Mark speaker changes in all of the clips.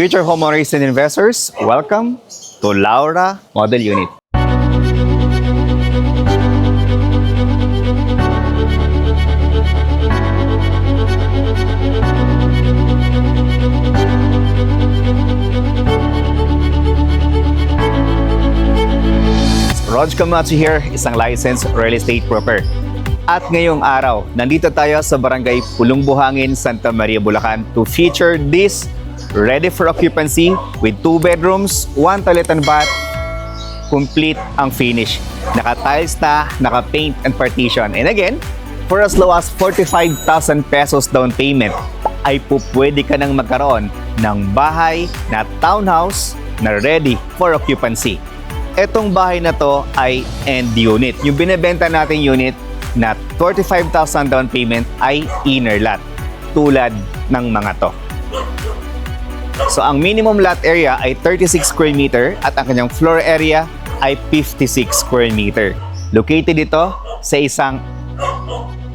Speaker 1: Future homeowners and investors, welcome to Laura Model Unit. Rog Camacho here, isang licensed real estate broker. At ngayong araw, nandito tayo sa Barangay Pulong Buhangin, Santa Maria, Bulacan to feature this ready for occupancy with 2 bedrooms, 1 toilet and bath, complete ang finish. Naka-tiles na, naka-paint and partition. And again, for as low as 45,000 pesos down payment, ay pwede ka nang magkaroon ng bahay na townhouse na ready for occupancy. Etong bahay na to ay end unit. Yung binebenta nating unit na 45,000 down payment ay inner lot, tulad ng mga to. So ang minimum lot area ay 36 square meter at ang kanyang floor area ay 56 square meter. Located ito sa isang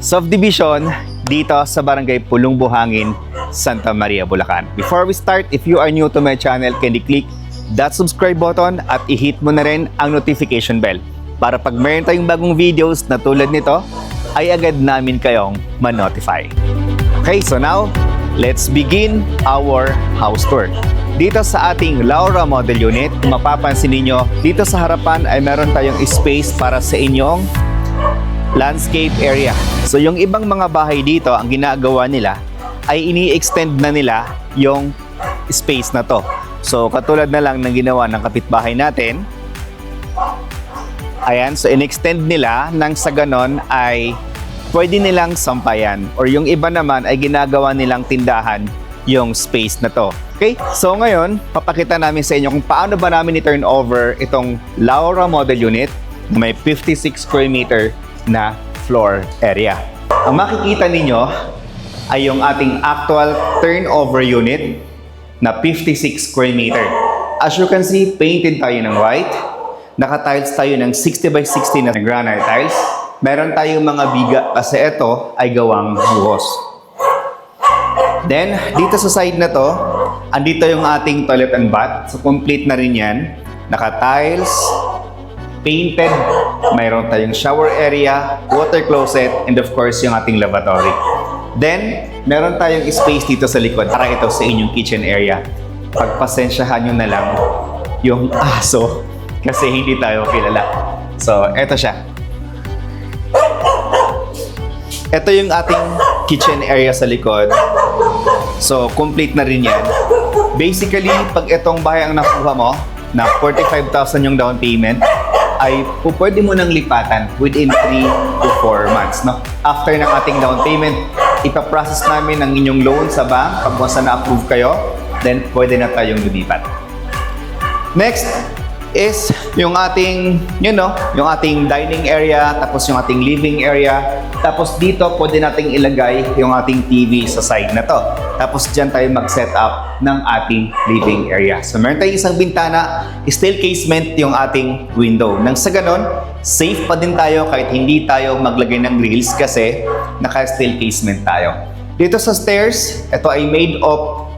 Speaker 1: subdivision dito sa Barangay Pulong Buhangin, Santa Maria, Bulacan. Before we start, if you are new to my channel, can you click that subscribe button at i-hit mo na rin ang notification bell para pag mayroon tayong bagong videos na tulad nito, ay agad namin kayong ma-notify. Okay, so now, let's begin our house tour. Dito sa ating Laura Model Unit, kung mapapansin ninyo, dito sa harapan ay meron tayong space para sa inyong landscape area. So yung ibang mga bahay dito, ang ginagawa nila ay ini-extend na nila yung space na to. So katulad na lang ng ginawa ng kapitbahay natin. Ayan, so in-extend nila nang sa ganon ay pwede nilang sampayan. Or yung iba naman ay ginagawa nilang tindahan yung space na to. Okay? So ngayon, papakita namin sa inyo kung paano ba namin i-turn over itong Laura Model Unit na may 56 square meter na floor area. Ang makikita ninyo ay yung ating actual turnover unit na 56 square meter. As you can see, painted tayo ng white. Naka-tiles tayo ng 60 by 60 na granite tiles. Meron tayong mga biga kasi ito ay gawang buhos. Then, dito sa side na to, andito yung ating toilet and bath. So, complete na rin yan. Naka-tiles, painted, mayroon tayong shower area, water closet, and of course, yung ating lavatory. Then, meron tayong space dito sa likod para ito sa inyong kitchen area. Pagpasensyahan nyo na lang yung aso kasi hindi tayo kilala. So, eto siya. Ito yung ating kitchen area sa likod. So, complete na rin yan. Basically, pag itong bahay ang nakuha mo, na 45,000 yung down payment, ay pwede mo nang lipatan within 3 to 4 months. No? After ng ating down payment, ipaprocess namin ang inyong loan sa bank. Pag once na-approve kayo, then pwede na tayong lumipat. Next is yung ating, yung ating dining area, tapos yung ating living area. Tapos dito, pwede nating ilagay yung ating TV sa side na to. Tapos dyan tayo mag-set up ng ating living area. So meron tayong isang bintana, steel casement yung ating window. Nang sa ganon, safe pa din tayo kahit hindi tayo maglagay ng grills kasi naka-steel casement tayo. Dito sa stairs, ito ay made of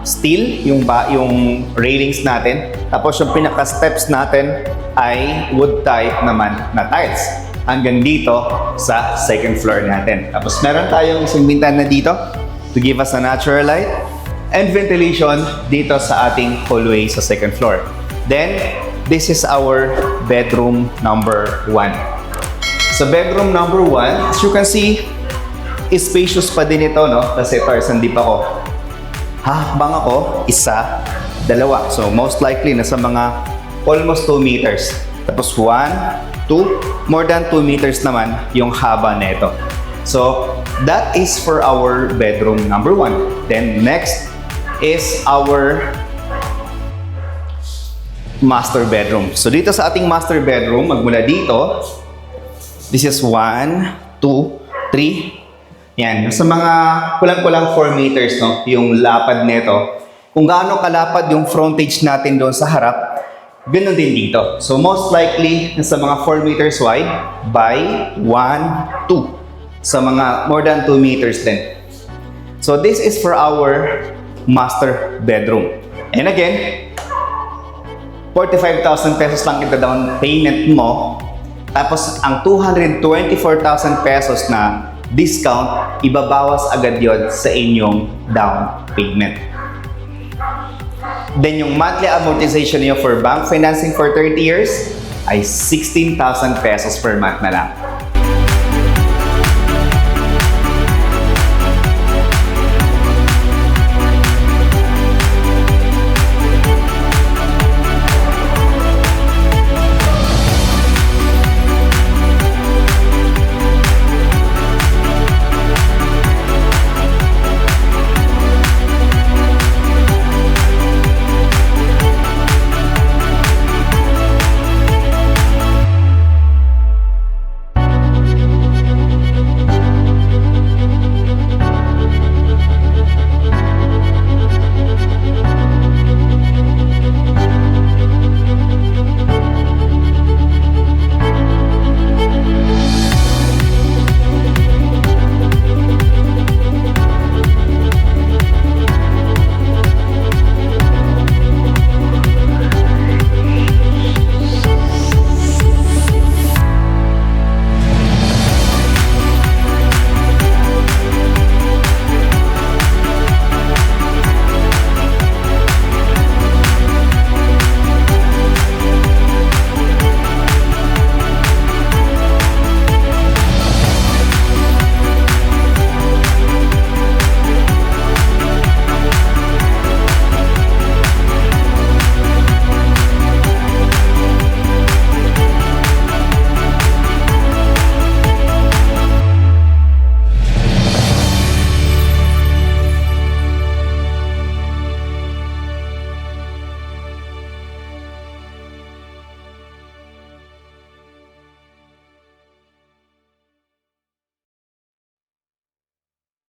Speaker 1: steel, yung railings natin. Tapos yung pinaka-steps natin ay wood type naman na tiles. Hanggang dito sa second floor natin. Tapos meron tayong isang bintana dito to give us a natural light and ventilation dito sa ating hallway sa second floor. Then, this is our bedroom number 1. Sa bedroom number 1, as you can see, spacious pa din ito, no? Kasi Tarzan di pa ako. Hakbang ako, isa, dalawa. So, most likely, nasa mga almost 2 meters. Tapos 1, 2, more than 2 meters naman yung haba nito. So, that is for our bedroom number 1. Then, next is our master bedroom. So, dito sa ating master bedroom, magmula dito, this is 1, 2, 3. Yan. Sa mga kulang-kulang 4 meters, no, yung lapad nito. Kung gaano kalapad yung frontage natin doon sa harap, ganoon din dito. So most likely, nasa mga 4 meters wide by 1, 2. Sa mga more than 2 meters din. So this is for our master bedroom. And again, 45,000 pesos lang ito down payment mo. Tapos ang 224,000 pesos na discount, ibabawas agad yon sa inyong down payment. Then yung monthly amortization niyo for bank financing for 30 years ay 16,000 pesos per month na lang.